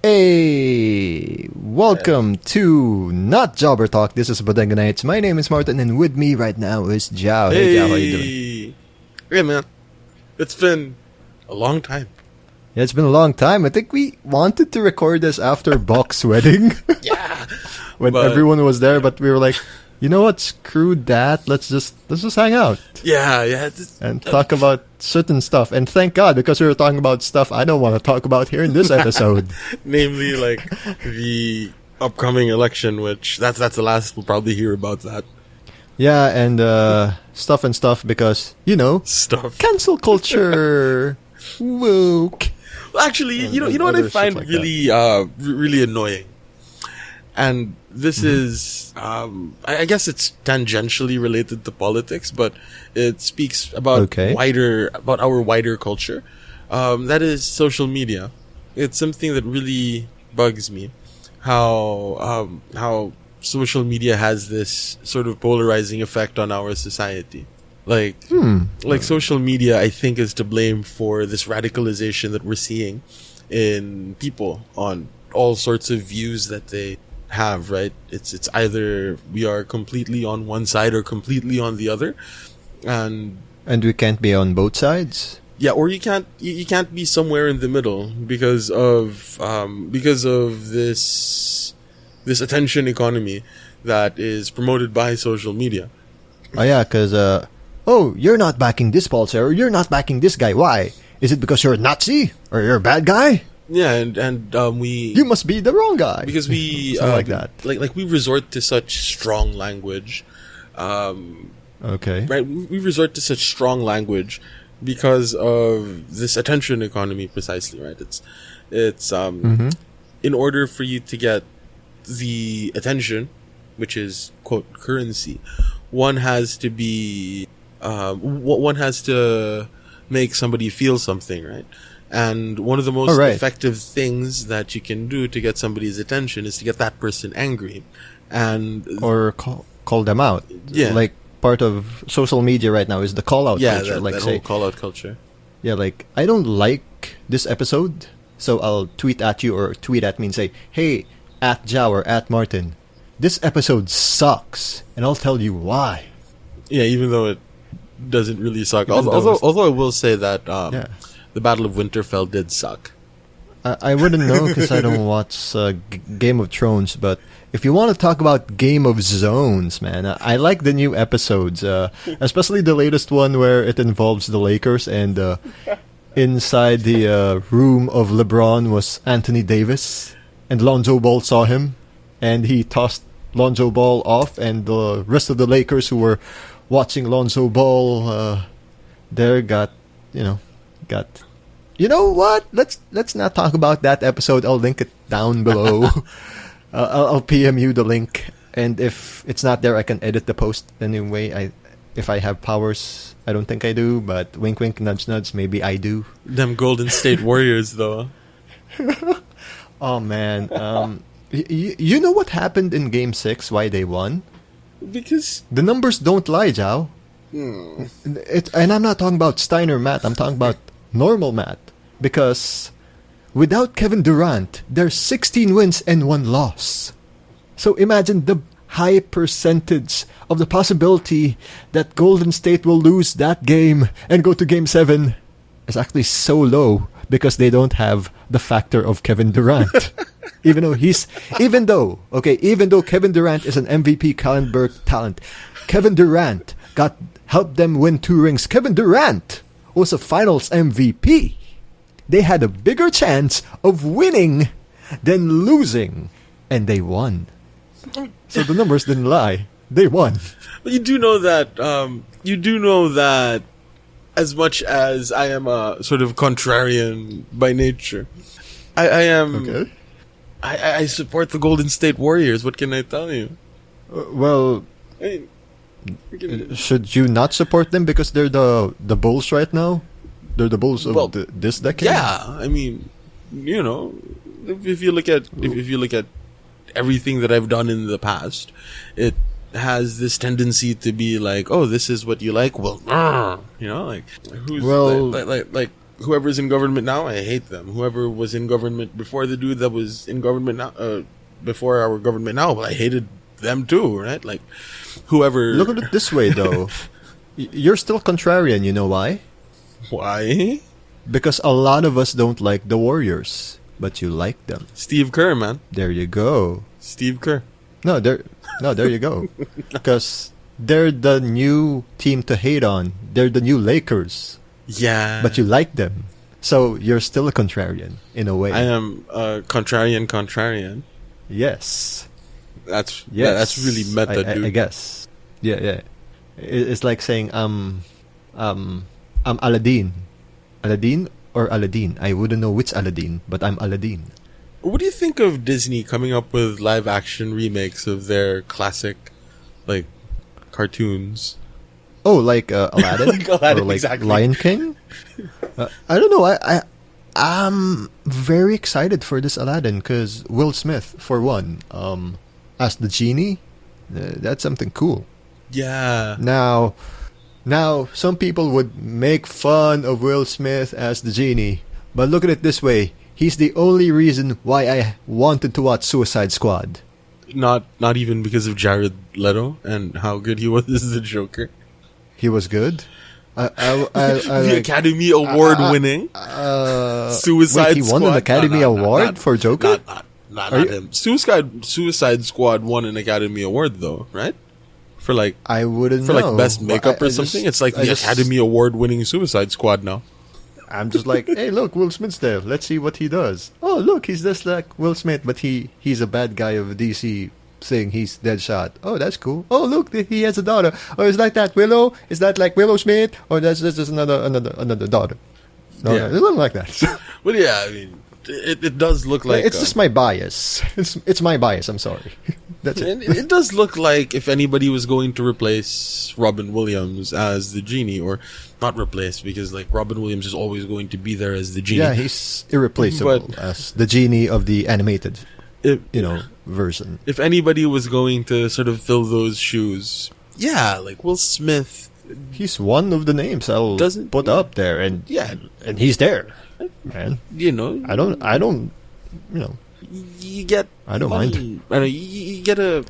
Hey, welcome to Not Jobber Talk. This is Bodega Nights. My name is Martin, and with me right now is Joao. Hey, Joao, how you doing? Hey, man. It's been a long time. Yeah, it's been a long time. I think we wanted to record this after Bok's wedding. Yeah. When everyone was there, but we were like, you know what? Screw that. Let's just hang out. Yeah. And talk about certain stuff. And thank God, because we were talking about stuff I don't want to talk about here in this episode. Namely, like, the upcoming election, which that's the last we'll probably hear about that. Yeah, and stuff because, Stuff. cancel culture. Woke. Well, actually, you know what I find like really annoying? And this is, I guess it's tangentially related to politics, but it speaks about our wider culture. That is social media. It's something that really bugs me. How social media has this sort of polarizing effect on our society. Like social media, I think, is to blame for this radicalization that we're seeing in people on all sorts of views that they have, right? It's either we are completely on one side or completely on the other, and we can't be on both sides. Yeah, or you can't be somewhere in the middle because of this attention economy that is promoted by social media. Oh yeah, because you're not backing this policy or you're not backing this guy. Why? Is it because you're a Nazi or you're a bad guy? Yeah, and you must be the wrong guy because we like that. Like we resort to such strong language. Right? We resort to such strong language because of this attention economy, precisely. Right? It's in order for you to get the attention, which is quote currency, one has to be one has to make somebody feel something, right? And one of the most effective things that you can do to get somebody's attention is to get that person angry, or call them out. Yeah, like part of social media right now is the call out culture. That whole call out culture. Yeah, like I don't like this episode, so I'll tweet at you or tweet at me and say, "Hey, at Joao or at Martin, this episode sucks," and I'll tell you why. Yeah, even though it doesn't really suck. Although I will say that the Battle of Winterfell did suck. I wouldn't know because I don't watch Game of Thrones, but if you want to talk about Game of Zones, man, I like the new episodes, especially the latest one where it involves the Lakers and inside the room of LeBron was Anthony Davis and Lonzo Ball saw him and he tossed Lonzo Ball off and the rest of the Lakers who were watching Lonzo Ball there got you know what? Let's not talk about that episode. I'll link it down below. I'll PM you the link, and if it's not there, I can edit the post anyway. If I have powers, I don't think I do, but wink, wink, nudge, nudge. Maybe I do. Them Golden State Warriors, though. Oh man, you know what happened in Game 6? Why they won? Because the numbers don't lie, Joao. And I'm not talking about Steiner math. I'm talking about normal math. Because without Kevin Durant, there's 16 wins and 1 loss. So imagine the high percentage of the possibility that Golden State will lose that game and go to Game 7 is actually so low because they don't have the factor of Kevin Durant. even though Kevin Durant is an MVP caliber talent, Kevin Durant helped them win 2 rings. Kevin Durant was a Finals MVP. They had a bigger chance of winning than losing, and they won. So the numbers didn't lie. They won. But you do know that. As much as I am a sort of contrarian by nature, I am. Okay. I support the Golden State Warriors. What can I tell you? Should you not support them because they're the Bulls right now? They're the Bulls of this decade. Yeah, I mean, if you look at everything that I've done in the past, it has this tendency to be like, oh, this is what you like. Well, like who's whoever's in government now, I hate them. Whoever was in government before the dude that was in government now, before our government now, well, I hated them too, right? Like, whoever. Look at it this way, though. You're still contrarian. You know why? Why? Because a lot of us don't like the Warriors, but you like them. Steve Kerr, man. There you go. Steve Kerr. No, there you go. Because they're the new team to hate on. They're the new Lakers. Yeah. But you like them. So you're still a contrarian, in a way. I am a contrarian. Yes. That's really meta, dude. I guess. Yeah. It's like saying I'm Aladdin. Aladdin or Aladdin? I wouldn't know which Aladdin, but I'm Aladdin. What do you think of Disney coming up with live action remakes of their classic, like, cartoons? Oh, like Aladdin? Like Aladdin, or like exactly. Lion King? I don't know. I'm very excited for this Aladdin because Will Smith, for one, as the genie, that's something cool. Yeah. Now, some people would make fun of Will Smith as the genie, but look at it this way. He's the only reason why I wanted to watch Suicide Squad. Not even because of Jared Leto and how good he was as the Joker. He was good. The Academy Award winning Suicide wait, he Squad. won an Academy Award for Joker? Not him. Suicide Squad won an Academy Award though, right? For like I wouldn't for know. like best makeup or something. It's like the Academy Award winning Suicide Squad now. I'm just like, hey, look, Will Smith's there. Let's see what he does. Oh, look, he's just like Will Smith, but he's a bad guy of DC saying he's Deadshot. Oh, that's cool. Oh, look, he has a daughter. Oh, is that Willow? Is that like Willow Smith? Or that's just another daughter? No, Yeah. it doesn't like that. Well, yeah, I mean, it does look like it's just my bias. It's my bias. I'm sorry. That's it. and it does look like if anybody was going to replace Robin Williams as the genie, or not replace, because like Robin Williams is always going to be there as the genie. Yeah, he's irreplaceable But- as the genie of the animated, version. If anybody was going to sort of fill those shoes, yeah, like Will Smith. He's one of the names I'll Doesn't- put up there, and Yeah, he's there, man. you know, I don't, you get. I don't money. mind. I know you get to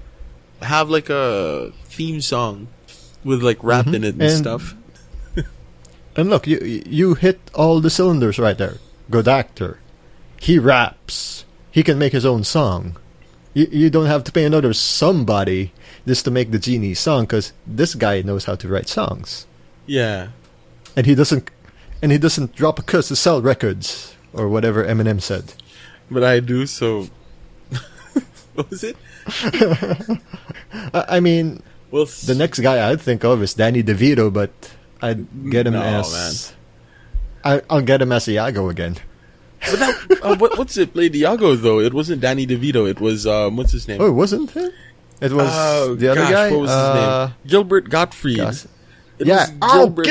have like a theme song with like rap in it and stuff. And look, you hit all the cylinders right there. Good actor. He raps. He can make his own song. You don't have to pay another somebody just to make the genie song, because this guy knows how to write songs. Yeah, And he doesn't drop a cuss to sell records or whatever Eminem said. but I do. So, what was it? I mean, Well, the next guy I'd think of is Danny DeVito, but I'd get him No, as I'll get him as Iago again. But that, what's it? Played Iago though. It wasn't Danny DeVito. It was what's his name? Oh, it wasn't him? It was the other guy. What was his name? Gilbert Gottfried. Gosh. It Yeah. was Gilbert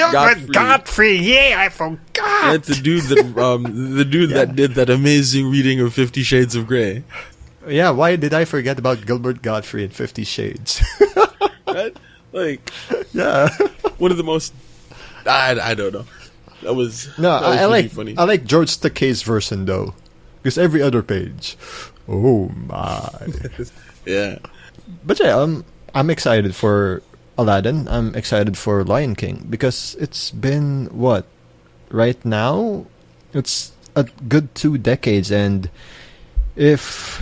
Gottfried. Yeah, I forgot. That's the dude that that did that amazing reading of 50 Shades of Grey. Yeah, why did I forget about Gilbert Gottfried in 50 Shades? Right? Like Yeah. one of the most. I don't know. That was No, that was I really like funny. I like George Takei's version though, because every other page, oh my. Yeah. But yeah, I'm excited for Aladdin. I'm excited for Lion King because it's been what, right now, it's a good 2 decades, and if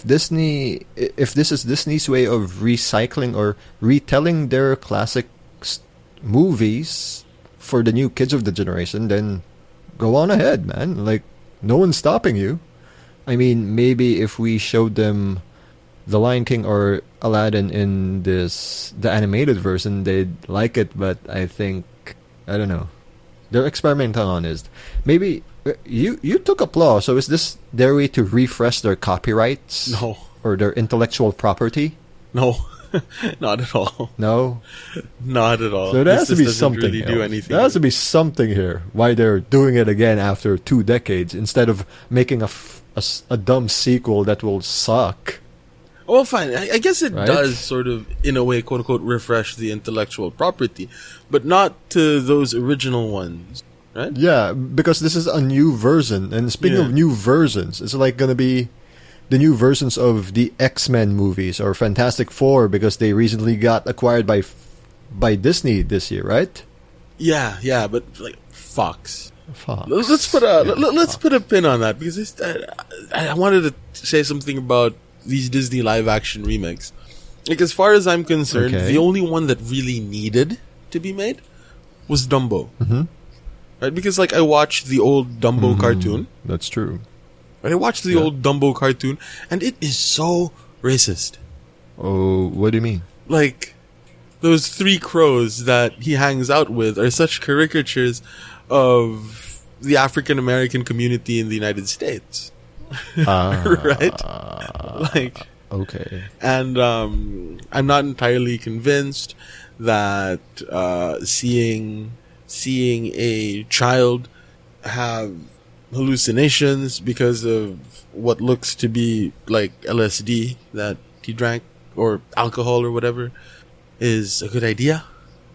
Disney, if this is Disney's way of recycling or retelling their classic movies for the new kids of the generation, then go on ahead, man. Like, no one's stopping you. I mean, maybe if we showed them The Lion King or Aladdin in the animated version, they'd like it, but I think, I don't know. They're experimental on it. Maybe you took Applause, so is this their way to refresh their copyrights? No. Or their intellectual property? No. Not at all. No. Not at all. So there has to This be doesn't something. really do else. anything. There has to be something here. Why they're doing it again after 2 decades instead of making a dumb sequel that will suck. Well, fine. I guess it Right? does sort of, in a way, quote unquote, refresh the intellectual property, but not to those original ones. right? Yeah, because this is a new version. And speaking Yeah. of new versions, it's like gonna be the new versions of the X-Men movies or Fantastic Four because they recently got acquired by Disney this year, right? Yeah, but like Fox. Fox. Let's put a pin on that because I wanted to say something about these Disney live action remakes. Like as far as I'm concerned, Okay. the only one that really needed to be made was Dumbo. Mm-hmm. Right? Because like I watched the old Dumbo cartoon. That's true. Right? I watched the old Dumbo cartoon and it is so racist. Oh, what do you mean? Like those three crows that he hangs out with are such caricatures of the African American community in the United States. Right? Like Okay. and I'm not entirely convinced that seeing a child have hallucinations because of what looks to be like LSD that he drank or alcohol or whatever is a good idea,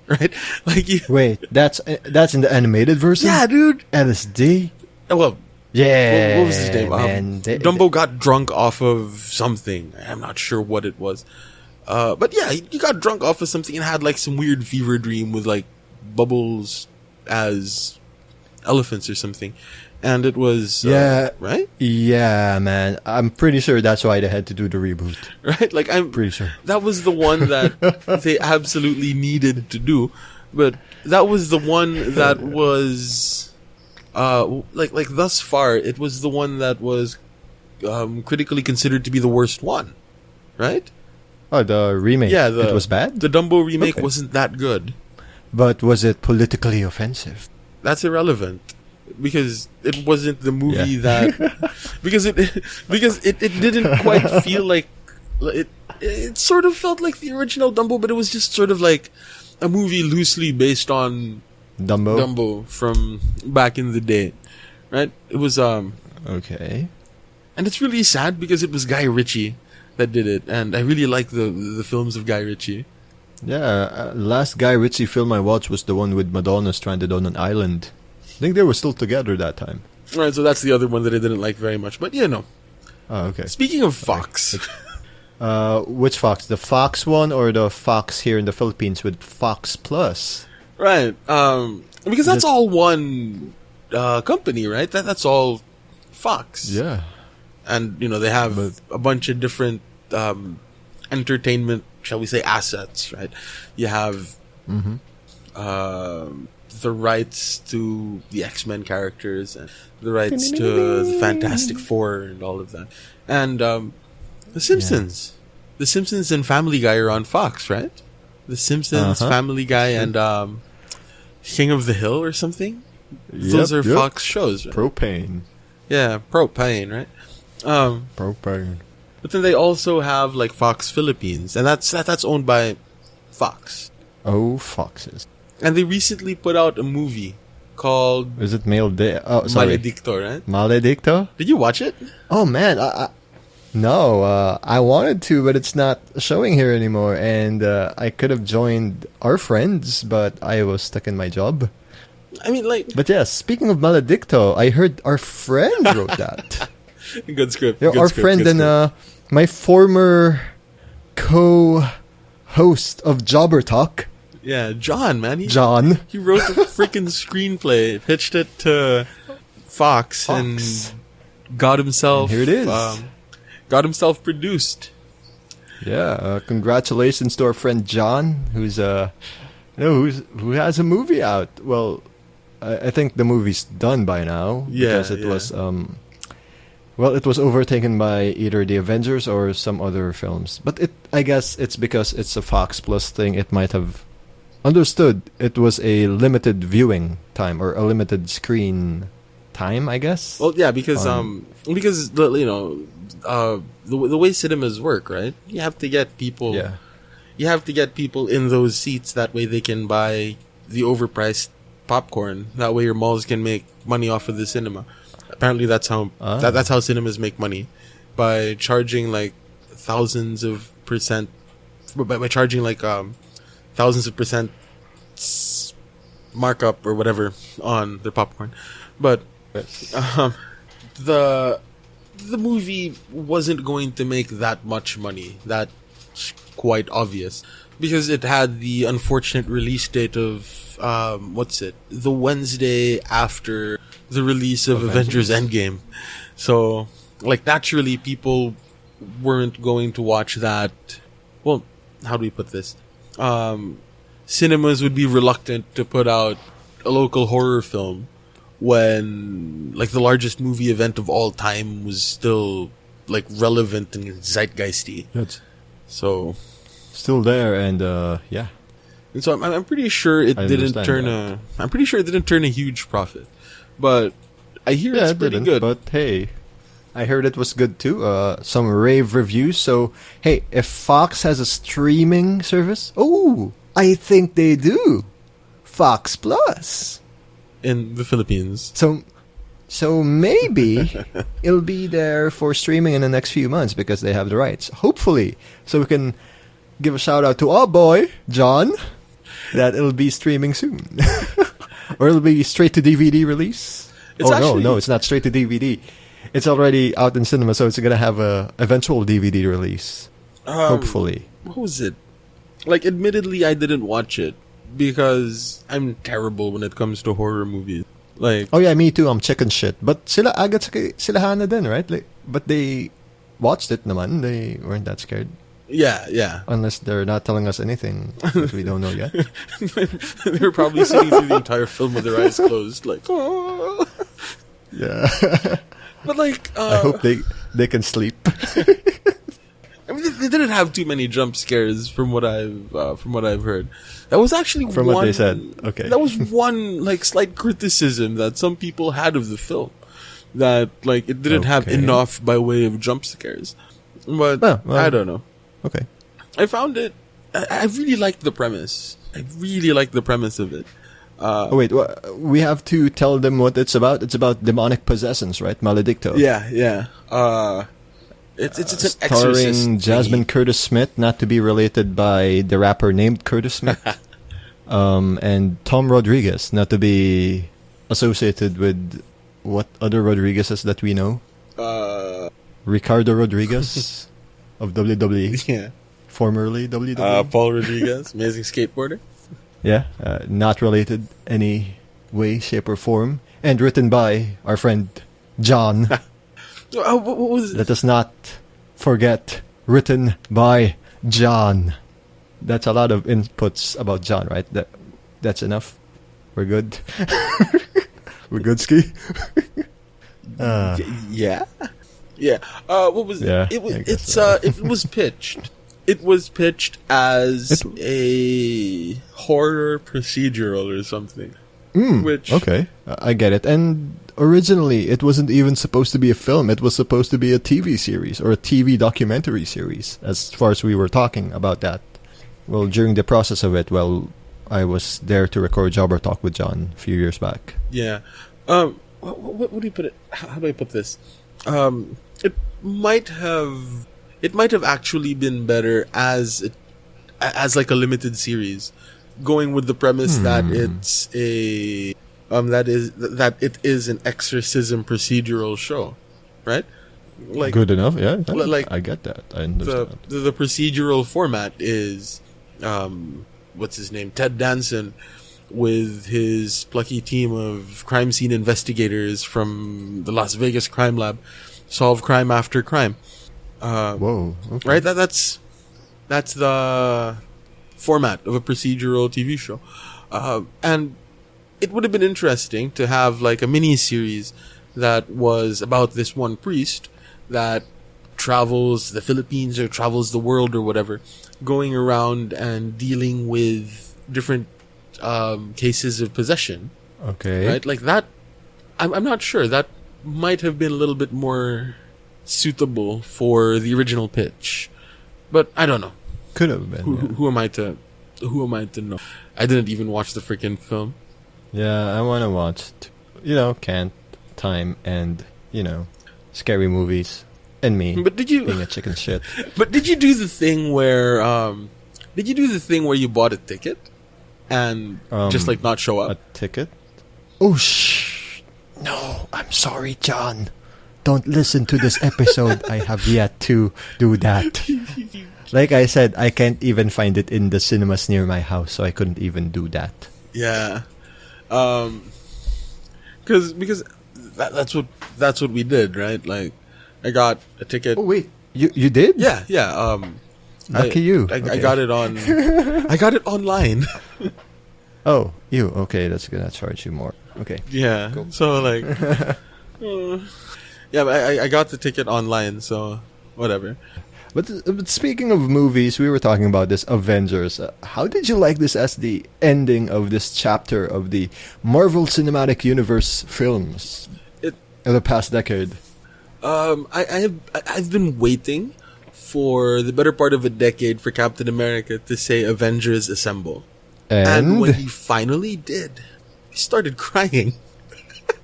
right? Like you, Wait, that's in the animated version? yeah, dude. LSD? Well, Yeah. what was his name? Man, Dumbo got drunk off of something. I'm not sure what it was. But yeah, he got drunk off of something and had like some weird fever dream with like bubbles as elephants or something. And it was, Yeah. right? Yeah, man. I'm pretty sure that's why they had to do the reboot. Right? Like I'm Pretty sure. that was the one that they absolutely needed to do. But that was the one that was, like thus far, it was the one that was critically considered to be the worst one, right? Oh, the remake. Yeah, it was bad? The Dumbo remake Okay. wasn't that good. But was it politically offensive? That's irrelevant because it wasn't the movie Yeah. that because it didn't quite feel like it sort of felt like the original Dumbo, but it was just sort of like a movie loosely based on Dumbo? Dumbo from back in the day, right? It was Okay. and it's really sad because it was Guy Ritchie that did it, and I really like the films of Guy Ritchie. Yeah, last Guy Ritchie film I watched was the one with Madonna stranded on an island. I think they were still together that time. Right, so that's the other one that I didn't like very much. But you know, Oh, okay. speaking of Fox, Which Fox? The Fox one or the Fox here in the Philippines with Fox Plus? right? Because that's all one company, right? That's all Fox. Yeah. And you know they have But- a bunch of different entertainment, shall we say, assets, right? You have the rights to the X-Men characters and the rights to the Fantastic Four and all of that, and the Simpsons. The Simpsons and Family Guy are on Fox, right? The Simpsons, Uh-huh. Family Guy, and King of the Hill or something. Those are Yep. Fox shows, right? Propane. Yeah, Propane, right? Propane. But then they also have like Fox Philippines, and that's owned by Fox. Oh, Foxes. And they recently put out a movie called Is it Mail Day? Oh, sorry. Maledicto, right? Maledicto? Did you watch it? Oh, man. No, I wanted to, but it's not showing here anymore. And I could have joined our friends, but I was stuck in my job. I mean, like, But yeah, speaking of Maledicto, I heard our friend wrote that. good script. Yeah, good our script, friend good and script. my former co-host of Jobber Talk, Yeah, John, man, John. he wrote the freaking screenplay, pitched it to Fox, Fox. and got himself. And here it is. Got himself produced. Yeah, congratulations to our friend John, who has a movie out. Well, I think the movie's done by now Yeah, because it yeah. was it was overtaken by either the Avengers or some other films. But I guess it's because it's a Fox Plus thing. It might have understood it was a limited viewing time or a limited screen time, I guess. Well, yeah, because the way cinemas work, right? You have to get people. Yeah. You have to get people in those seats. That way, they can buy the overpriced popcorn. That way, your malls can make money off of the cinema. Apparently, that's how that's how cinemas make money, by charging like thousands of percent. By charging like thousands of percent markup or whatever on their popcorn. But the movie wasn't going to make that much money. That's quite obvious because it had the unfortunate release date of the Wednesday after the release of Avengers Endgame. So, like, naturally, people weren't going to watch that. Well, how do we put this? Cinemas would be reluctant to put out a local horror film when, like, the largest movie event of all time was still, like, relevant and zeitgeisty. That's so still there, and yeah. And so I'm pretty sure it didn't turn I'm pretty sure it didn't turn a huge profit, but I hear it's pretty good. But hey, I heard it was good too. Some rave reviews. So hey, if Fox has a streaming service, I think they do. Fox Plus in the Philippines. So maybe it'll be there for streaming in the next few months because they have the rights. Hopefully, so we can give a shout out to our boy John that it'll be streaming soon, or it'll be straight to DVD release. No, it's not straight to DVD. It's already out in cinema, so it's gonna have a eventual DVD release. Hopefully. What was it? Like, admittedly, I didn't watch it because I'm terrible when it comes to horror movies. Like, oh yeah, me too. I'm chicken shit. But sila agad sila hana din, right? Like, but they watched it naman. They weren't that scared. Yeah. Unless they're not telling us anything that we don't know yet. They were probably sitting through the entire film with their eyes closed, like, oh. Yeah. But like, I hope they can sleep. I mean, they didn't have too many jump scares from what I've heard. That was actually from what they said. Okay. That was one, like, slight criticism that some people had of the film. That, like, it didn't have enough by way of jump scares. But well, I don't know. Okay. I found it. I really liked the premise. I really liked the premise of it. Wait, we have to tell them what it's about. It's about demonic possessions, right? Maledicto. Yeah. It's an exorcist starring Jasmine Curtis Smith, not to be related by the rapper named Curtis Smith, and Tom Rodriguez, not to be associated with what other Rodriguezes that we know. Ricardo Rodriguez of WWE. Yeah. Formerly WWE. Paul Rodriguez, amazing skateboarder. Yeah, not related any way, shape, or form, and written by our friend John. What was it? Let us not forget, written by John. That's a lot of inputs about John, right? That's enough. We're good. We're good, Ski. Yeah. What was it? Yeah, it was pitched. It was pitched as a horror procedural or something. Okay, I get it. And originally, it wasn't even supposed to be a film. It was supposed to be a TV series or a TV documentary series, as far as we were talking about that. Well, during the process of it, I was there to record Jobber Talk with John a few years back. Yeah. What do you put it? How do I put this? It might have actually been better as like a limited series, going with the premise that it's a that it is an exorcism procedural show, right? Like, good enough, yeah. Like, I get that. I understand. The procedural format is what's his name? Ted Danson with his plucky team of crime scene investigators from the Las Vegas crime lab solve crime after crime. Whoa. Okay. Right? That's the format of a procedural TV show. And it would have been interesting to have like a mini series that was about this one priest that travels the Philippines or travels the world or whatever, going around and dealing with different cases of possession. Okay. Right? Like that, I'm not sure. That might have been a little bit more suitable for the original pitch. But I don't know. Could have been. Who am I to know? I didn't even watch the freaking film. Yeah, I want to watch can't, time, and, scary movies. And me being a chicken shit. But did you do the thing where you bought a ticket? and just like not show A up. ticket? Oh, shh. No, I'm sorry, John. Don't listen to this episode. I have yet to do that. Like I said, I can't even find it in the cinemas near my house, so I couldn't even do that. Yeah, because that's what we did, right? Like, I got a ticket. Oh wait, you did? Yeah. Lucky you. I Okay. got it on. I got it online. Oh, you. Okay, that's gonna charge you more. Okay. Yeah. Cool. So like, yeah, but I got the ticket online, so whatever. But speaking of movies, we were talking about this Avengers. How did you like this as the ending of this chapter of the Marvel Cinematic Universe films It of the past decade? I've been waiting for the better part of a decade for Captain America to say Avengers Assemble. And when he finally did, he started crying.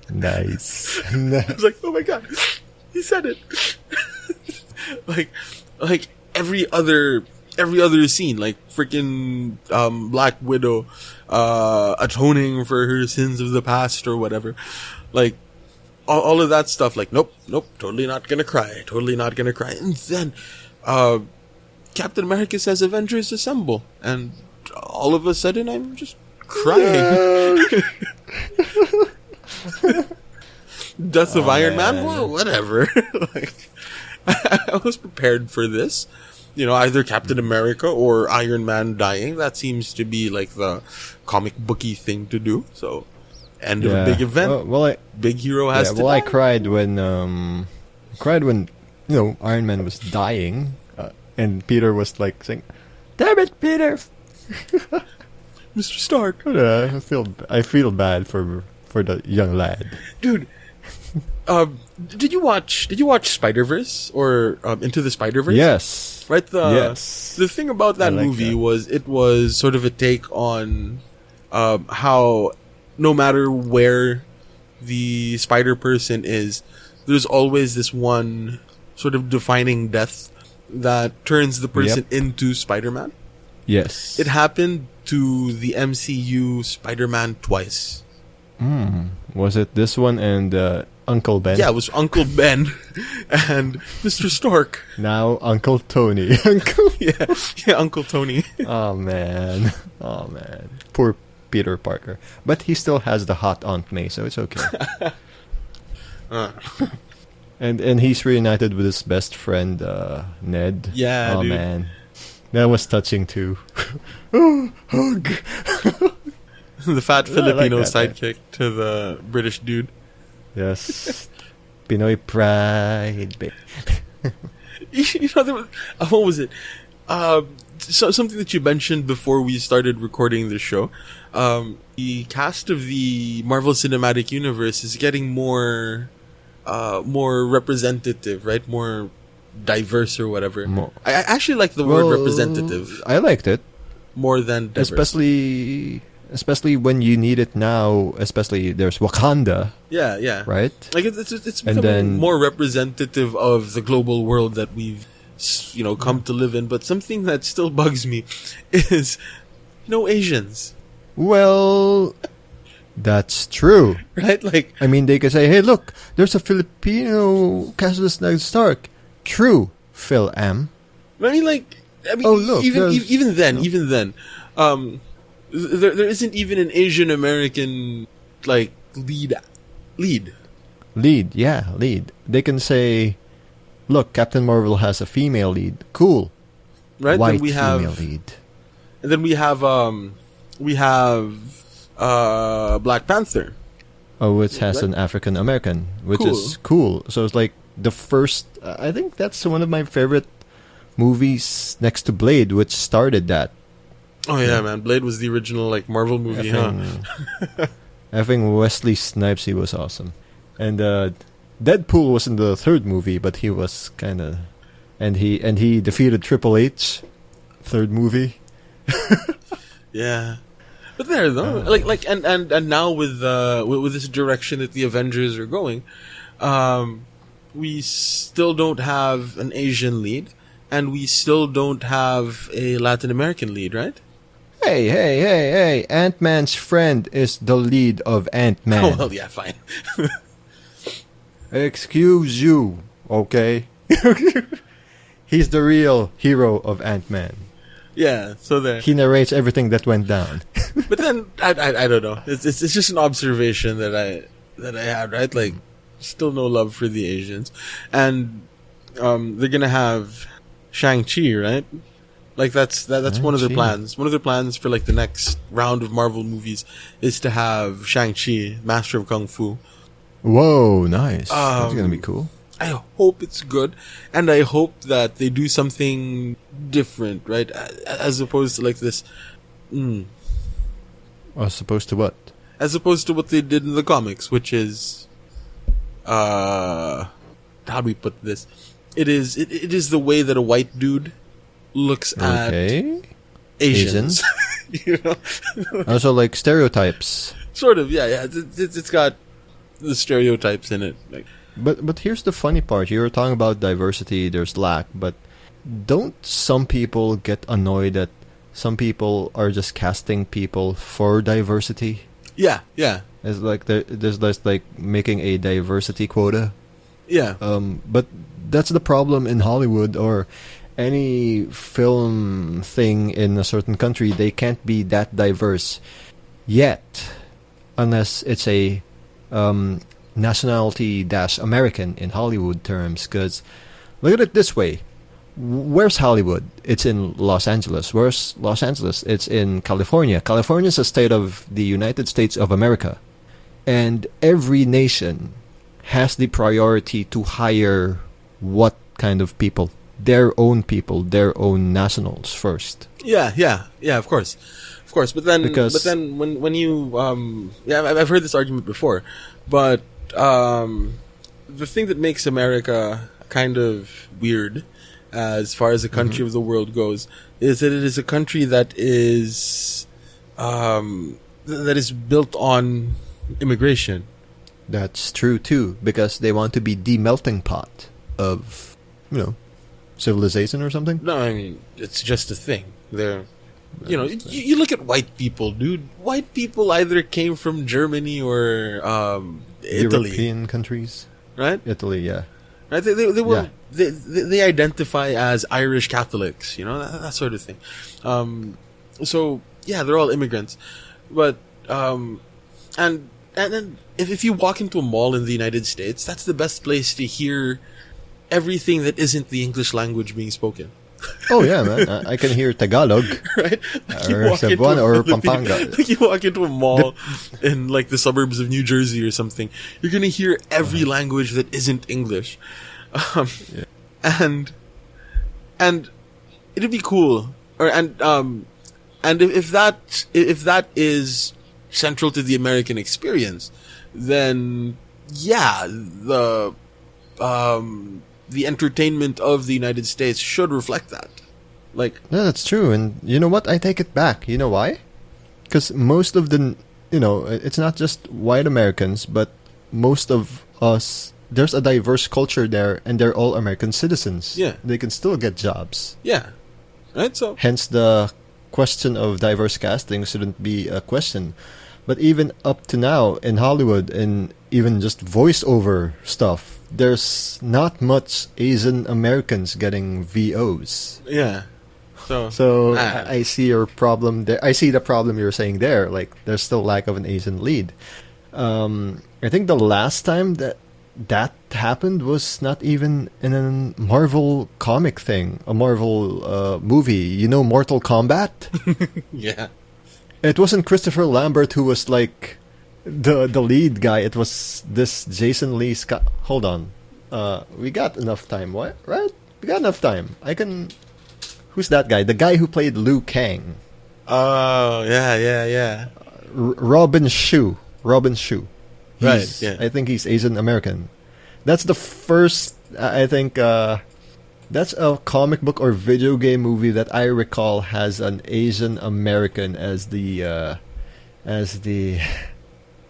Nice. I was like, oh my god, he said it. like every other scene, like freaking Black Widow atoning for her sins of the past or whatever, like all of that stuff. Like nope, totally not gonna cry. And then Captain America says Avengers Assemble, and all of a sudden I'm just crying. Death of Iron Man? Well, whatever. Like, I was prepared for this. You know, either Captain America or Iron Man dying. That seems to be like the comic booky thing to do. So, end of a big event. Big hero has to die. I cried when Iron Man was dying, and Peter was like saying, "Damn it, Peter!" Mr. Stark. I feel bad for the young lad, dude. Did you watch Spider-Verse or Into the Spider-Verse? Yes. Right. Yes. The thing about that movie was it was sort of a take on how no matter where the Spider Person is, there's always this one sort of defining death that turns the person into Spider-Man. Yes. It happened to the MCU Spider-Man twice. Was it this one and Uncle Ben? Yeah, it was Uncle Ben and Mr. Stark. Now Uncle Tony. yeah, Uncle Tony. Oh man. Poor Peter Parker. But he still has the hot Aunt May, so it's okay. And he's reunited with his best friend Ned. Yeah, oh dude. Man. That was touching too. Oh, hug. The fat Filipino like that, sidekick to the British dude. Yes. Pinoy pride. You know, there was, what was it? So something that you mentioned before we started recording this show. The cast of the Marvel Cinematic Universe is getting more representative, right? More diverse or whatever. I actually like the word representative. I liked it more than diverse. Especially when you need it now. Especially there's Wakanda. Yeah. Right. Like it's becoming more representative of the global world that we've come to live in. But something that still bugs me is Asians. Well, that's true. Right? Like, I mean, they could say, "Hey, look, there's a Filipino cast as Ned Stark." True, Phil M. I mean, oh, look, even then, there isn't even an Asian American lead. Yeah, lead. They can say, "Look, Captain Marvel has a female lead. Cool, right?" White then we have female lead. And then we have Black Panther. Oh, which has an African American, which is cool. So it's like the first. I think that's one of my favorite movies next to Blade, which started that. Oh yeah, man! Blade was the original Marvel movie, huh? I think Wesley Snipes, he was awesome, and Deadpool was in the third movie, but he was kind of, and he defeated Triple H, third movie. Yeah, but there though, and now with this direction that the Avengers are going, we still don't have an Asian lead, and we still don't have a Latin American lead, right? Hey, Ant-Man's friend is the lead of Ant-Man. Oh, well, yeah, fine. Excuse you, okay? He's the real hero of Ant-Man. Yeah, so there. He narrates everything that went down. But then, I don't know. It's just an observation that I had, right? Like, still no love for the Asians. And they're gonna have Shang-Chi, right? Like that's one of their plans. One of their plans for like the next round of Marvel movies is to have Shang-Chi, Master of Kung Fu. Whoa, nice. That's gonna be cool. I hope it's good, and I hope that they do something different, right? As opposed to like this. As opposed to what? As opposed to what they did in the comics, which is, how do we put this? It is the way that a white dude looks at Asians. You know? Also, like stereotypes. Sort of, yeah. It's got the stereotypes in it. Like, But here's the funny part. You were talking about diversity, there's lack, but don't some people get annoyed that some people are just casting people for diversity? yeah. It's like there's just like making a diversity quota. Yeah. But that's the problem in Hollywood or any film thing in a certain country. They can't be that diverse yet, unless it's a nationality-American in Hollywood terms. Because look at it this way: where's Hollywood? It's in Los Angeles. Where's Los Angeles? It's in California. California is a state of the United States of America, and every nation has the priority to hire what kind of people? Their own people, their own nationals first. Yeah, of course. But then when you I've heard this argument before, but the thing that makes America kind of weird, as far as a country of the world goes, is that it is a country that is built on immigration. That's true too, because they want to be the melting pot of, civilization or something. No, I mean, it's just a thing. They're, you look at white people, dude. White people either came from Germany or Italy. European countries. Right? Italy, yeah. Right? They identify as Irish Catholics, that sort of thing. So, yeah, they're all immigrants. But, and then if you walk into a mall in the United States, that's the best place to hear everything that isn't the English language being spoken. Oh yeah, man! I can hear Tagalog, right? Or Cebuano or Pampanga. Like you walk into a mall in like the suburbs of New Jersey or something, you're gonna hear every language that isn't English, and it'd be cool. And if that is central to the American experience, then yeah, the entertainment of the United States should reflect that. Like, yeah, that's true. And you know what? I take it back. You know why? Because most of the, it's not just white Americans, but most of us, there's a diverse culture there, and they're all American citizens. Yeah. They can still get jobs. Yeah. Right? So, hence the question of diverse casting shouldn't be a question. But even up to now in Hollywood and even just voiceover stuff, there's not much Asian Americans getting VOs. Yeah. So I see your problem there. I see the problem you're saying there. Like, there's still lack of an Asian lead. I think the last time that happened was not even in a Marvel comic thing, a Marvel movie. Mortal Kombat? Yeah. It wasn't Christopher Lambert who was like the lead guy. It was this Jason Lee Scott. Hold on. We got enough time. What? Right? We got enough time. Who's that guy? The guy who played Liu Kang. Oh, yeah. Robin Shu. Right, yeah. I think he's Asian American. That's the first, I think, that's a comic book or video game movie that I recall has an Asian American as the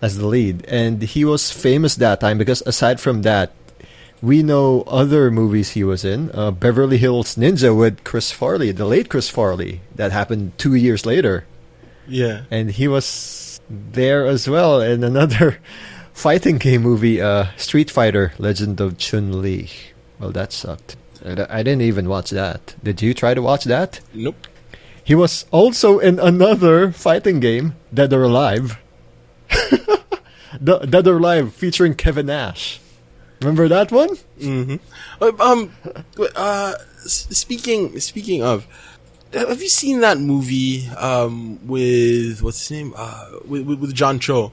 lead, and he was famous that time because aside from that, we know other movies he was in. Beverly Hills Ninja with Chris Farley, the late Chris Farley, that happened 2 years later. Yeah. And he was there as well in another fighting game movie, Street Fighter: Legend of Chun-Li. Well, that sucked. I didn't even watch that. Did you try to watch that? Nope. He was also in another fighting game, Dead or Alive. Dead or Alive featuring Kevin Nash. Remember that one? Mm-hmm. Speaking of, have you seen that movie with what's his name? With John Cho,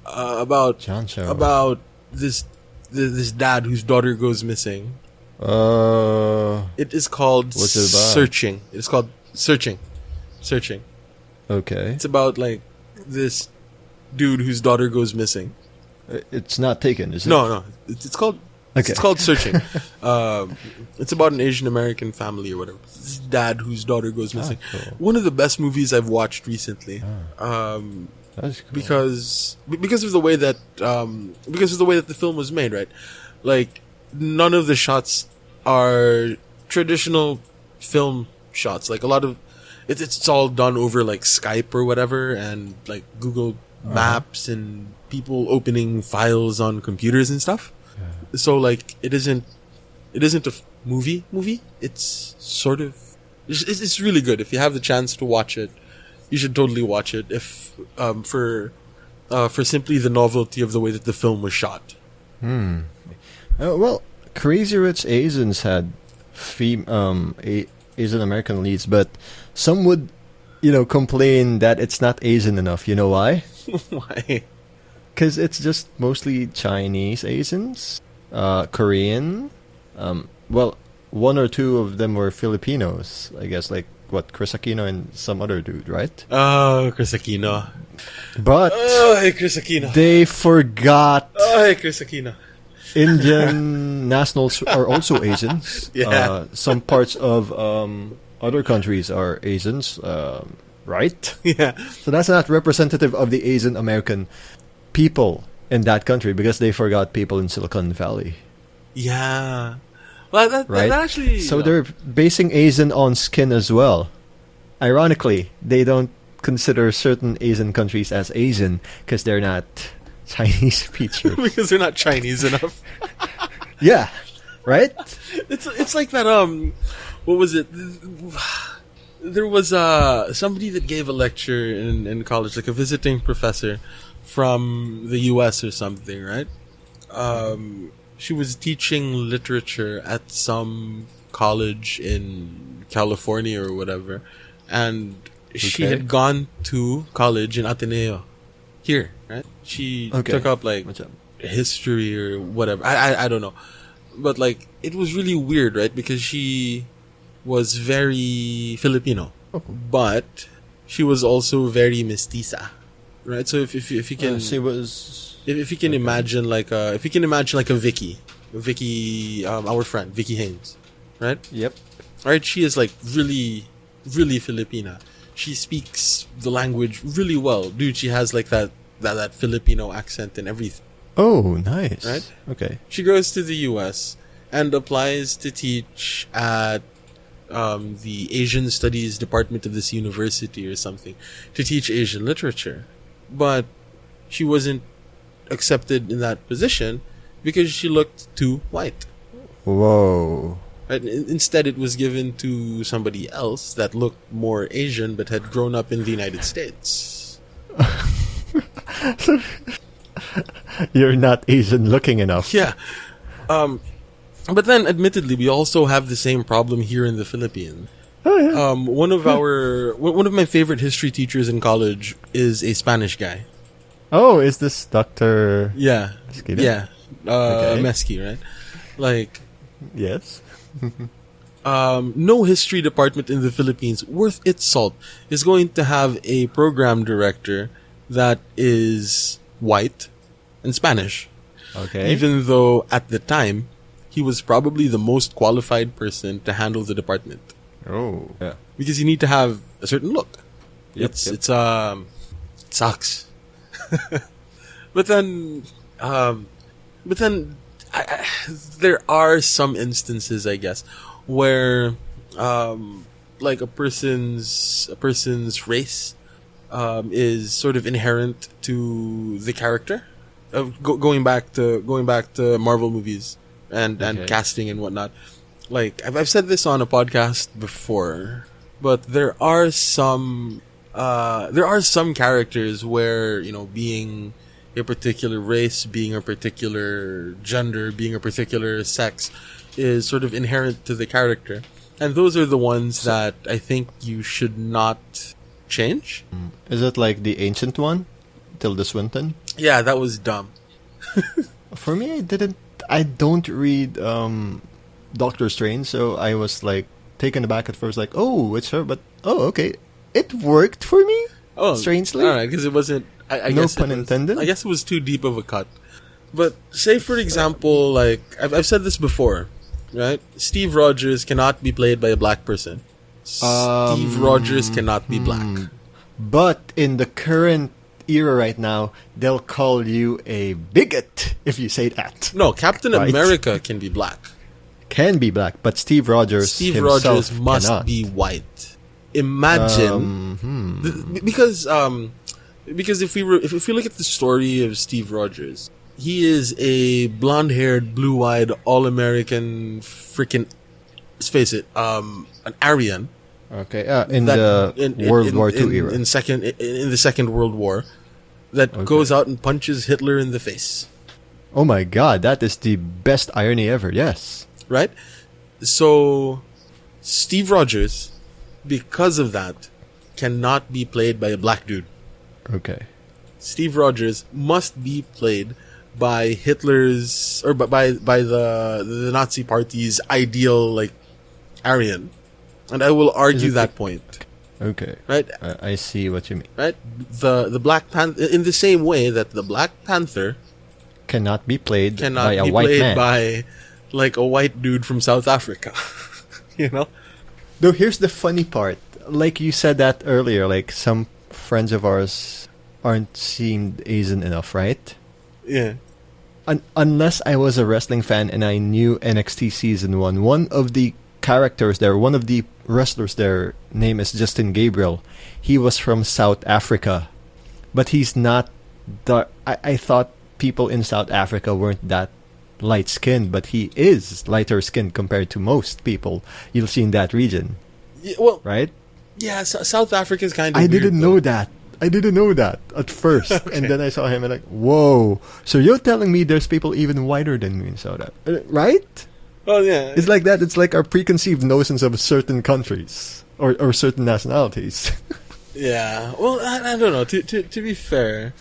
about John Cho. about this dad whose daughter goes missing. It is called What's it about? Searching. It's called Searching. Okay. It's about like this dude whose daughter goes missing. It's not taken, is it? No. It's called. Okay. It's called Searching. It's about an Asian American family or whatever. This dad whose daughter goes missing. Cool. One of the best movies I've watched recently. That's cool. Because of the way that the film was made, right? Like none of the shots are traditional film shots. Like a lot of it's all done over like Skype or whatever, and like Google Maps and people opening files on computers and stuff. Yeah. So like it isn't a movie. It's sort of it's really good. If you have the chance to watch it, you should totally watch it. If for simply the novelty of the way that the film was shot. Well, Crazy Rich Asians had Asian American leads, but some would, complain that it's not Asian enough. You know why? Why? Because it's just mostly Chinese Asians, Korean. Well, one or two of them were Filipinos, I guess, like Chris Aquino and some other dude, right? Oh, Chris Aquino. But hey, Chris Aquino. They forgot hey, Chris Aquino. Indian nationals are also Asians. Yeah. Some parts of other countries are Asians, right? Yeah. So that's not representative of the Asian American people in that country because they forgot people in Silicon Valley. Yeah. Well, that actually... So they're basing Asian on skin as well. Ironically, they don't consider certain Asian countries as Asian because they're not Chinese features. Because they're not Chinese enough. Yeah. Right? It's like that, what was it? There was somebody that gave a lecture in college, like a visiting professor from the US or something, right? She was teaching literature at some college in California or whatever, and she had gone to college in Ateneo here, right? She took up like history or whatever. I don't know, but like it was really weird, right? Because she was very Filipino, but she was also very mestiza, right? So if you can, she was. If you can imagine like a Vicky, our friend Vicky Haynes, right? Yep. Right. She is like really, really Filipina. She speaks the language really well, dude. She has like that Filipino accent and everything. Oh, nice. Right. Okay. She goes to the U.S. and applies to teach at the Asian Studies department of this university or something to teach Asian literature, but she wasn't accepted in that position because she looked too white. Whoa. Right? Instead, it was given to somebody else that looked more Asian but had grown up in the United States. You're not Asian looking enough. Yeah. But then, admittedly, we also have the same problem here in the Philippines. Oh, yeah. One of my favorite history teachers in college is a Spanish guy. Oh, is this Dr. Yeah. Mesquita? Yeah. Okay. Mesky, right? Like, yes. no history department in the Philippines worth its salt is going to have a program director that is white and Spanish. Okay. Even though at the time he was probably the most qualified person to handle the department. Oh, yeah. Because you need to have a certain look. Yep, It sucks. But then there are some instances, I guess, where like a person's race is sort of inherent to the character. Going back to Marvel movies and casting and whatnot. Like I've said this on a podcast before, but there are some characters where, you know, being a particular race, being a particular gender, being a particular sex is sort of inherent to the character. And those are the ones that I think you should not change. Is it like the ancient one? Tilda Swinton? Yeah, that was dumb. For me, I don't read Doctor Strange, so I was like taken aback at first, like, oh, it's her, but okay. It worked for me. Oh, strangely. All right, because it wasn't. I no guess pun intended. I guess it was too deep of a cut. But say, for example, like I've said this before, right? Steve Rogers cannot be played by a black person. Steve Rogers cannot be black. But in the current era right now, they'll call you a bigot if you say that. No, Captain America can be black. Can be black, but Steve Rogers must cannot. be white. Imagine because if we look at the story of Steve Rogers, he is a blonde-haired, blue-eyed, all-American freaking, let's face it, an Aryan. Okay, in World War II era. In the Second World War, that goes out and punches Hitler in the face. Oh my God, that is the best irony ever. Yes. Right? So, Steve Rogers, because of that, cannot be played by a black dude. Okay. Steve Rogers must be played by Hitler's, or by the Nazi Party's ideal, like, Aryan. And I will argue that point. Okay. Right? I see what you mean. Right? The Black Panther, in the same way that the Black Panther cannot be played by a white man. By, like, a white dude from South Africa. You know? Though here's the funny part. Like you said that earlier, like some friends of ours aren't seemed Asian enough, right? Yeah. Unless I was a wrestling fan and I knew NXT Season 1, one of the characters there, one of the wrestlers there, name is Justin Gabriel. He was from South Africa. But he's not... I thought people in South Africa weren't that light-skinned, but he is lighter-skinned compared to most people you'll see in that region. Yeah, well... Right? Yeah, South Africa's kind of I weird, didn't know that. I didn't know that at first. Okay. And then I saw him and like, whoa. So you're telling me there's people even whiter than me in South Africa, right? Oh, yeah. It's like that. It's like our preconceived notions of certain countries or certain nationalities. Yeah. Well, I don't know. To be fair,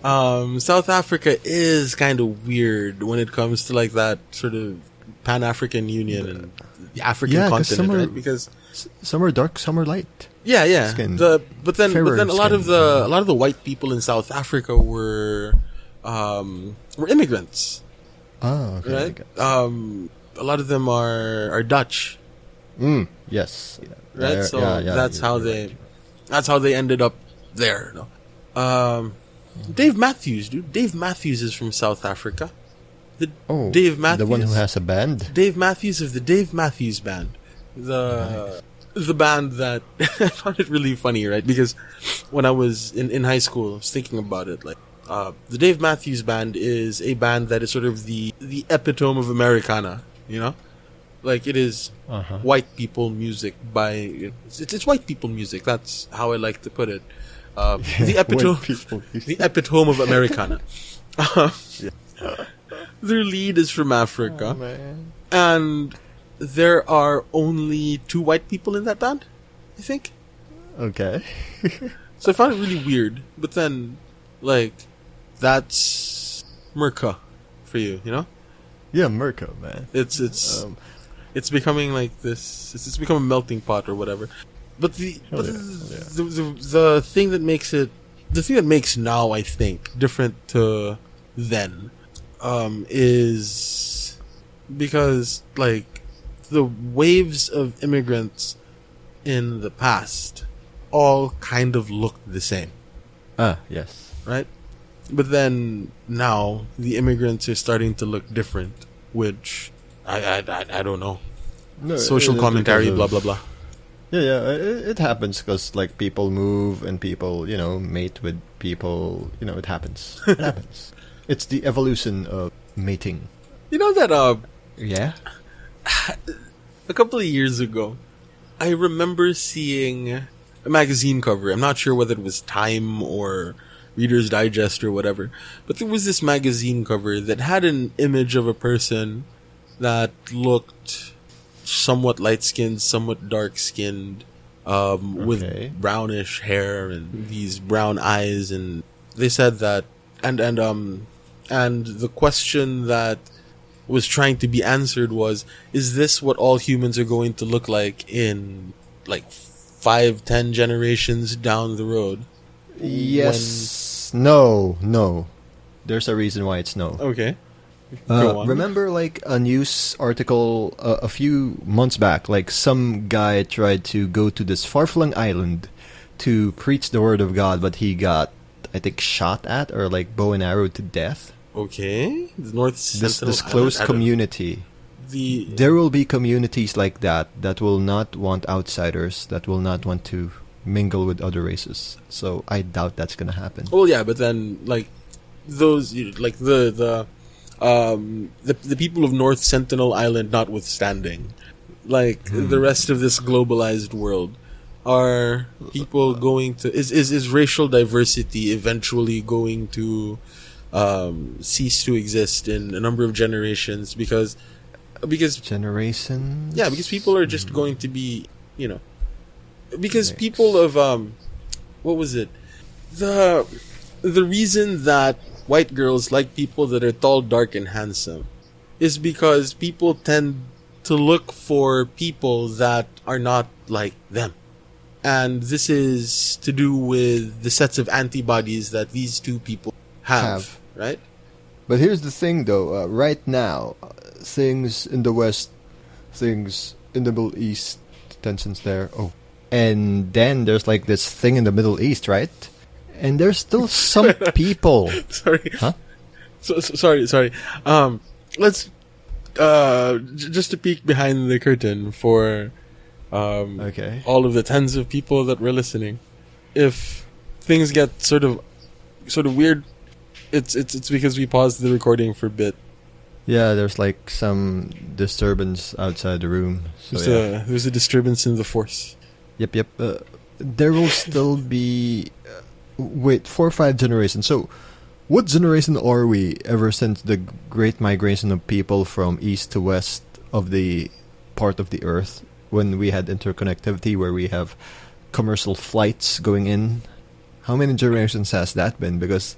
South Africa is kind of weird when it comes to like that sort of Pan-African Union and the African continent, right? Because some are dark, some are light. Yeah. Skin. But then a lot of the white people in South Africa were immigrants. Oh, okay. Right? A lot of them are Dutch. Yes. Right? So that's how they ended up there. No? Dave Matthews, dude. Dave Matthews is from South Africa. Dave Matthews, the one who has a band? Dave Matthews of the Dave Matthews Band. The band that I found it really funny, right? Because when I was in high school, I was thinking about it. Like, the Dave Matthews Band is a band that is sort of the epitome of Americana, you know? Like, it is white people music it's white people music. That's how I like to put it. The epitome of Americana. Their lead is from Africa. Oh, and there are only 2 white people in that band, I think. Okay. So I found it really weird. But then, like, that's Merca for you know? Yeah, Merca, man. It's becoming like this. It's become a melting pot or whatever. But the thing that makes now, I think, different to then, is because like the waves of immigrants in the past all kind of looked the same. Yes. Right? But then now the immigrants are starting to look different, which I don't know. No, Social commentary, blah blah blah. Yeah, it happens because like people move and people, mate with people. It happens. It happens. It's the evolution of mating. You know that Yeah. a couple of years ago, I remember seeing a magazine cover. I'm not sure whether it was Time or Reader's Digest or whatever, but there was this magazine cover that had an image of a person that looked somewhat light-skinned, somewhat dark-skinned, with brownish hair and these brown eyes, and they said that, and the question that was trying to be answered was, is this what all humans are going to look like in like 5-10 generations down the road? Yes. No. There's a reason why it's no. Okay. Go on. Remember like a news article a few months back, like some guy tried to go to this far-flung island to preach the word of God, but he got, I think, shot at or like bow and arrow to death. Okay. The North Sentinel This closed community. There will be communities like that will not want outsiders, that will not want to mingle with other races. So I doubt that's gonna happen. Well, yeah, but then like those, like the people of North Sentinel Island notwithstanding, like the rest of this globalized world, are people going to is racial diversity eventually going to cease to exist in a number of generations because generations? Yeah, because people are just going to be, because people of what was it? The reason that white girls like people that are tall, dark, and handsome is because people tend to look for people that are not like them. And this is to do with the sets of antibodies that these two people have. Right? But here's the thing, though. Right now, things in the West, things in the Middle East, tensions there. Oh. And then there's like this thing in the Middle East, right? And there's still some people. Sorry. Huh? Sorry. Let's just to peek behind the curtain for all of the tens of people that were listening. If things get sort of weird, it's because we paused the recording for a bit. Yeah, there's like some disturbance outside the room. So there's a disturbance in the force. Yep. There will still be 4 or 5 generations. So, what generation are we ever since the great migration of people from east to west of the part of the earth, when we had interconnectivity, where we have commercial flights going in? How many generations has that been? Because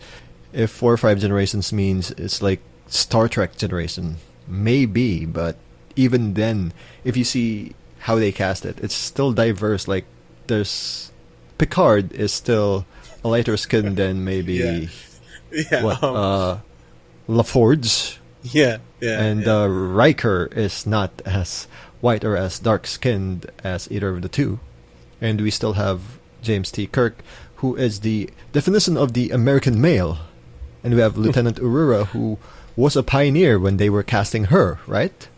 if 4 or 5 generations means it's like Star Trek generation, maybe, but even then, if you see how they cast it, it's still diverse. Like, there's Picard is still a lighter skin than maybe LaForge. Yeah. And Riker is not as white or as dark skinned as either of the two. And we still have James T. Kirk, who is the definition of the American male. And we have Lieutenant Uhura, who was a pioneer when they were casting her, right?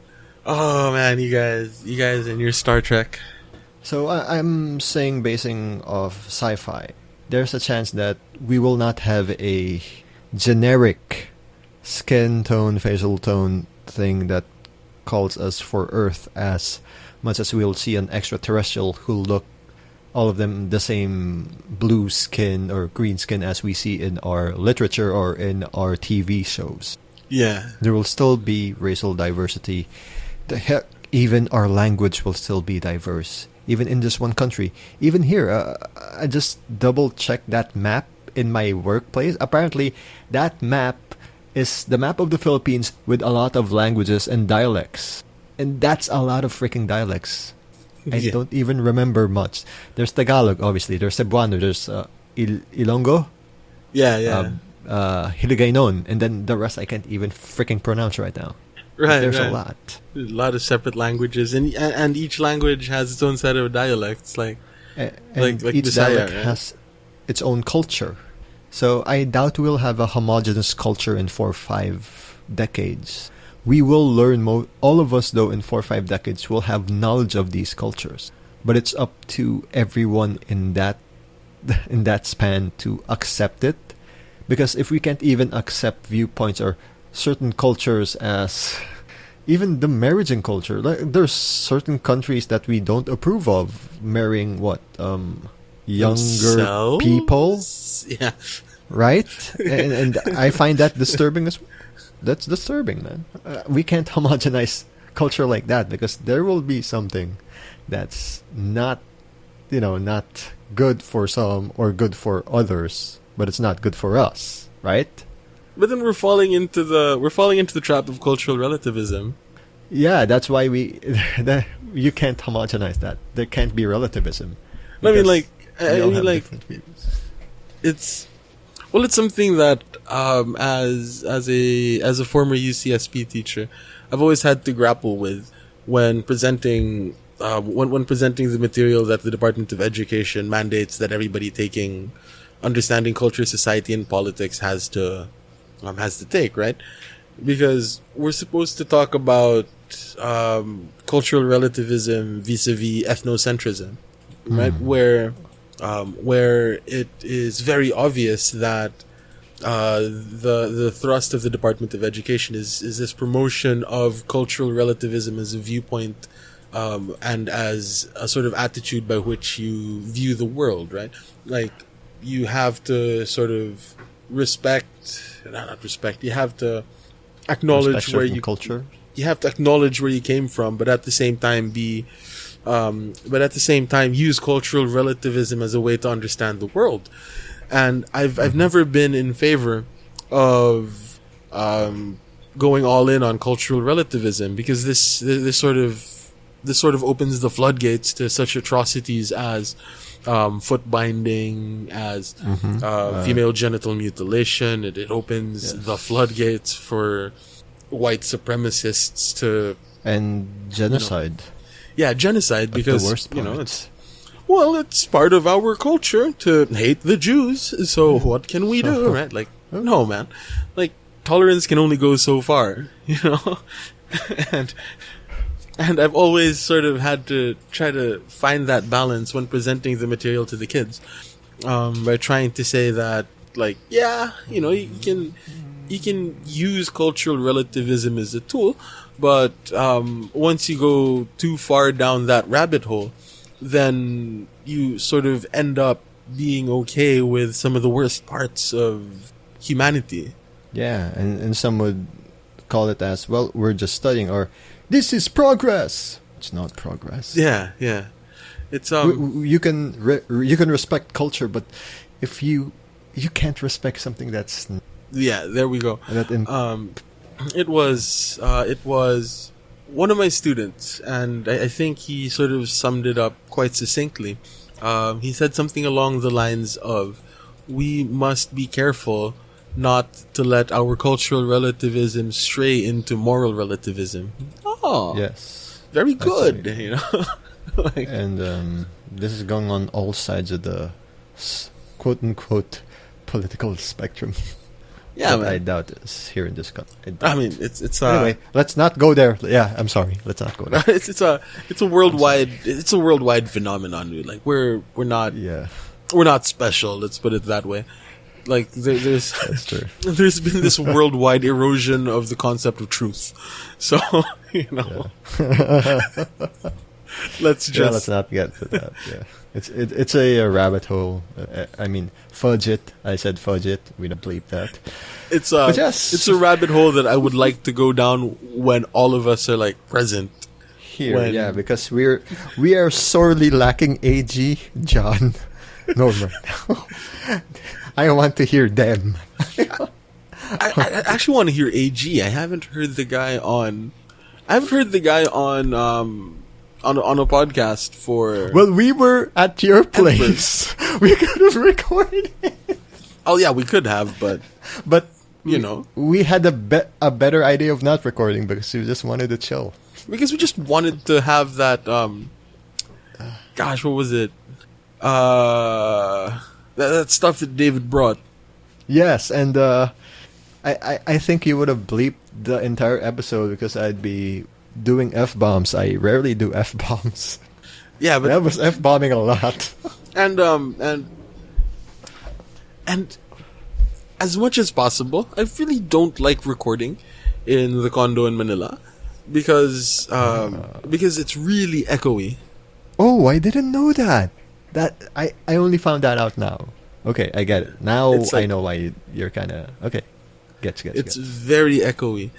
Oh man, you guys and your Star Trek. So I'm saying, basing off sci-fi, there's a chance that we will not have a generic skin tone, facial tone thing that calls us for Earth as much as we'll see an extraterrestrial who look all of them the same blue skin or green skin as we see in our literature or in our TV shows. Yeah. There will still be racial diversity. The heck, even our language will still be diverse. Even in this one country. Even here, I just double-checked that map in my workplace. Apparently, that map is the map of the Philippines with a lot of languages and dialects. And that's a lot of freaking dialects. I don't even remember much. There's Tagalog, obviously. There's Cebuano. There's Ilonggo. Yeah. Hiligaynon. And then the rest I can't even freaking pronounce right now. Right, there's a lot. There's a lot of separate languages, and each language has its own set of dialects, like each Bisaya, dialect has its own culture. So I doubt we'll have a homogeneous culture in 4 or 5 decades. We will learn all of us, though, in 4 or 5 decades will have knowledge of these cultures. but it's up to everyone in that span to accept it. Because if we can't even accept viewpoints or certain cultures as even the marriaging culture, like there's certain countries that we don't approve of marrying younger Themselves? people, Yeah. right? And I find that disturbing that's disturbing, man. We can't homogenize culture like that because there will be something that's not good for some or good for others, but it's not good for us, right? But then we're falling into the trap of cultural relativism. Yeah, that's why you can't homogenize that. There can't be relativism. I mean, because we all have like different views. it's something that as a former UCSP teacher, I've always had to grapple with when presenting the material that the Department of Education mandates that everybody taking understanding culture, society, and politics has to take, right? Because we're supposed to talk about cultural relativism vis-a-vis ethnocentrism, right? Where it is very obvious that the thrust of the Department of Education is this promotion of cultural relativism as a viewpoint and as a sort of attitude by which you view the world, right? Like, you have to sort of not respect, you have to acknowledge Respect where certain you culture. you have to acknowledge where you came from, but at the same time use cultural relativism as a way to understand the world. And I've never been in favor of going all in on cultural relativism, because this sort of opens the floodgates to such atrocities as foot binding, as female genital mutilation. It opens the floodgates for white supremacists to And genocide. genocide, At because the worst part. it's part of our culture to hate the Jews. So what can we do, right? Like, no, man. Like, tolerance can only go so far, and I've always sort of had to try to find that balance when presenting the material to the kids, by trying to say that, like, you can use cultural relativism as a tool, but once you go too far down that rabbit hole, then you sort of end up being okay with some of the worst parts of humanity. Yeah, and some would call it as, well, we're just studying, or this is progress. It's not progress. Yeah. It's You can respect culture, but if you can't respect something that's there we go. that It was one of my students, and I think he sort of summed it up quite succinctly. He said something along the lines of, we must be careful not to let our cultural relativism stray into moral relativism. Oh, yes, very That's good. right. And this is going on all sides of the quote unquote political spectrum. Yeah, but man. I doubt it's here in this country. I mean, it's Anyway, let's not go there. Yeah, I'm sorry. Let's not go there. it's a worldwide phenomenon, dude. Like, we're not special. Let's put it that way. Like, there's That's true. there's been this worldwide erosion of the concept of truth. So let's not get to that. Yeah, it's a rabbit hole. I mean, fudge it. I said fudge it. We don't bleep that. It's But yes. it's a rabbit hole that I would like to go down when all of us are, like, present. Here, yeah, because we are sorely lacking AG, John, Norman. I want to hear them. I actually want to hear AG. I haven't heard the guy on a podcast for. Well, we were at your place. We could have recorded it. Oh yeah, we could have, but we had a better idea of not recording because we just wanted to chill. because we just wanted to have that. Gosh, what was it? That stuff that David brought. Yes, and I think you would have bleeped the entire episode because I'd be doing F-bombs. I rarely do F-bombs. Yeah, but that was F-bombing a lot. and as much as possible, I really don't like recording in the condo in Manila because it's really echoey. Oh, I didn't know that. I only found that out now. Okay, I get it. Now I know why you're kind of... Okay. It's very echoey.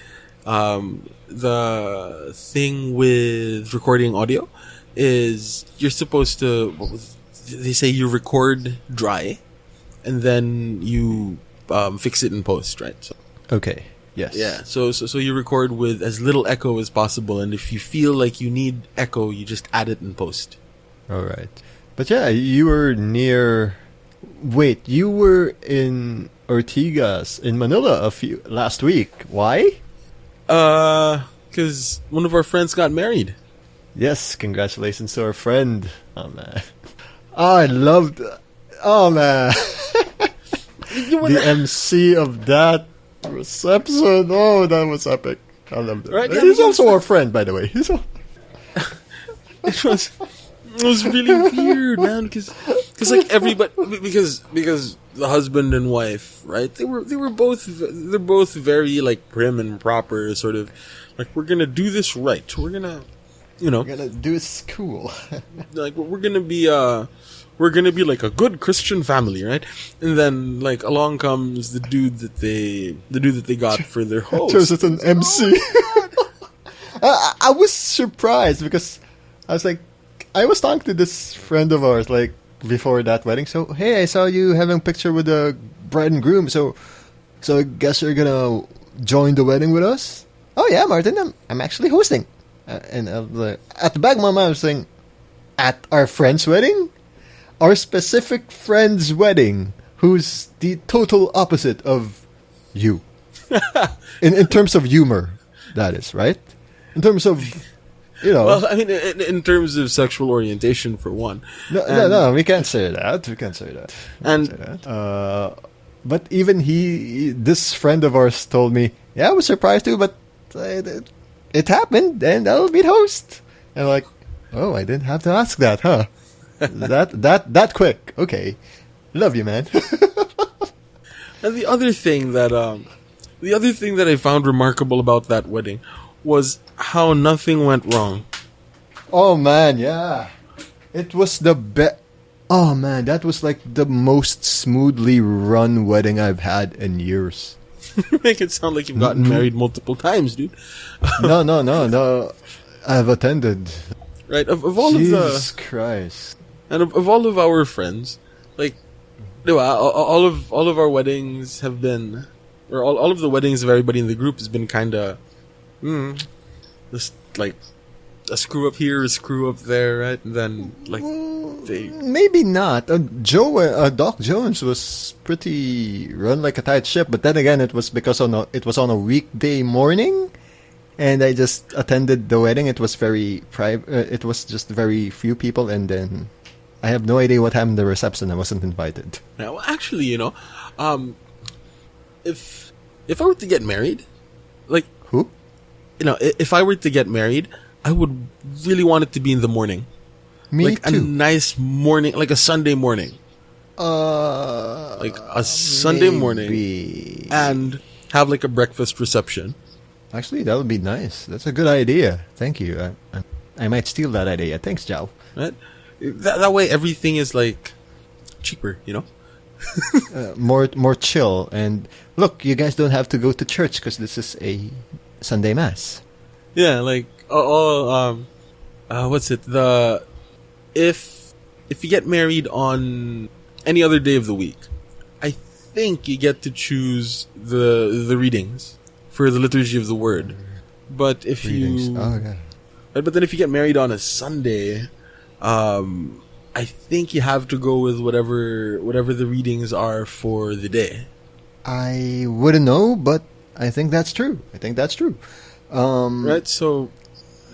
The thing with recording audio is you're supposed to... They say you record dry and then you fix it in post, right? So, okay. Yes. Yeah. So you record with as little echo as possible, and if you feel like you need echo, you just add it in post. All right. But yeah, you were near... Wait, you were in Ortigas in Manila last week. Why? Because one of our friends got married. Yes, congratulations to our friend. Oh man. Oh, I loved... Oh man. The MC of that reception. Oh, that was epic. I loved it. Right? He's also our friend, by the way. It was really weird, man, because like everybody, because the husband and wife, right? They're both very like prim and proper, sort of like, we're gonna do this right. We're gonna do this cool. Like we're gonna be like a good Christian family, right? And then like along comes the dude that they got for their host. Turns out an MC. I was surprised because I was like, I was talking to this friend of ours like before that wedding. So, hey, I saw you having a picture with the bride and groom. So I guess you're gonna join the wedding with us? Oh yeah, Martin, I'm actually hosting. And at the back of my mind, I was saying, at our friend's wedding, our specific friend's wedding, who's the total opposite of you, in terms of humor, that is, right? In terms of... Well, I mean, in terms of sexual orientation, for one. No, we can't say that. But even this friend of ours told me, yeah, I was surprised too, but it happened, and I'll be the host. And I'm like, oh, I didn't have to ask that, huh? that quick. Okay. Love you, man. And the other thing that I found remarkable about that wedding was how nothing went wrong. Oh man, yeah. It was the best. Oh man, that was like the most smoothly run wedding I've had in years. Make it sound like you've gotten married multiple times, dude. No. I've attended. Right, of all Jesus Christ. And of all of our friends, like, all of our weddings have been, or all of the weddings of everybody in the group has been kind of, just like a screw up here, a screw up there, right? And then like maybe not. Doc Jones was pretty run like a tight ship, but then again, it was because it was on a weekday morning, and I just attended the wedding. It was very private. It was just very few people, and then I have no idea what happened to the reception. I wasn't invited. Yeah, well, actually, if I were to get married, like who? If I were to get married, I would really want it to be in the morning. Me like too. A nice morning, like a Sunday morning. Like a Sunday morning, and have like a breakfast reception. Actually, that would be nice. That's a good idea. Thank you. I might steal that idea. Thanks, Joao. Right? That way, everything is like cheaper. More chill. And look, you guys don't have to go to church because this is a Sunday mass. Yeah, like what's it? If you get married on any other day of the week, I think you get to choose the readings for the liturgy of the word. But if but then if you get married on a Sunday, I think you have to go with whatever the readings are for the day. I wouldn't know, but I think that's true. Right. So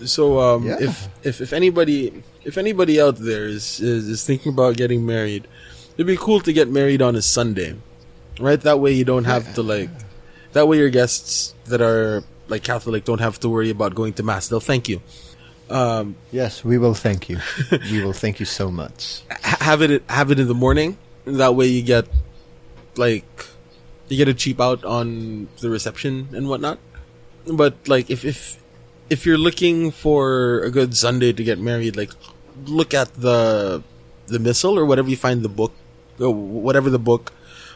yeah. if anybody out there is thinking about getting married, it'd be cool to get married on a Sunday, right? That way you don't have to that way your guests that are like Catholic don't have to worry about going to mass. They'll thank you. Yes, we will thank you. We will thank you so much. Have it in the morning. That way you get a cheap out on the reception and whatnot. But like if you're looking for a good Sunday to get married, like look at the missal or whatever you find the book, or whatever the book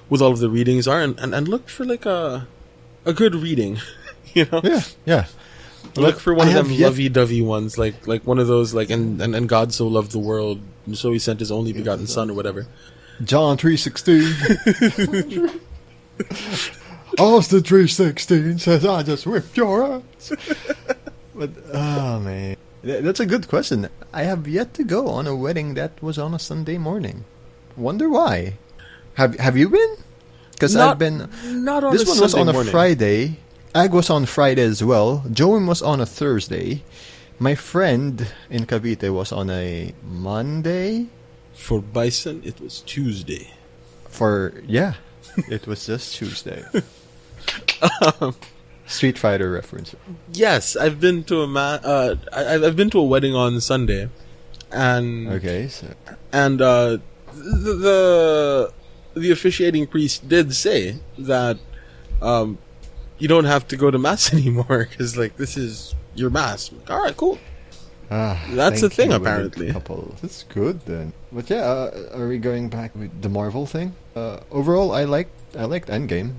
with all of the readings are, and look for like a good reading, you know. Yeah. Look for one of them lovey-dovey ones, like one of those, like, and God so loved the world, and so he sent his only begotten son, or whatever. John 3:16. Austin 3:16 says, "I just whipped your ass." But oh man, that's a good question. I have yet to go on a wedding that was on a Sunday morning. Wonder why? Have you been? Because I've been. Not on this a one Sunday was on a morning. Friday. Ag was on Friday as well. Joem was on a Thursday. My friend in Cavite was on a Monday. For Bison, it was Tuesday. It was just Tuesday. Street Fighter reference. Yes, I've been to I've been to a wedding on Sunday, and the officiating priest did say that you don't have to go to mass anymore because like this is your mass. I'm like, all right, cool. That's the thing, apparently. Couple. That's good then. But yeah, are we going back with the Marvel thing? Overall, I liked Endgame.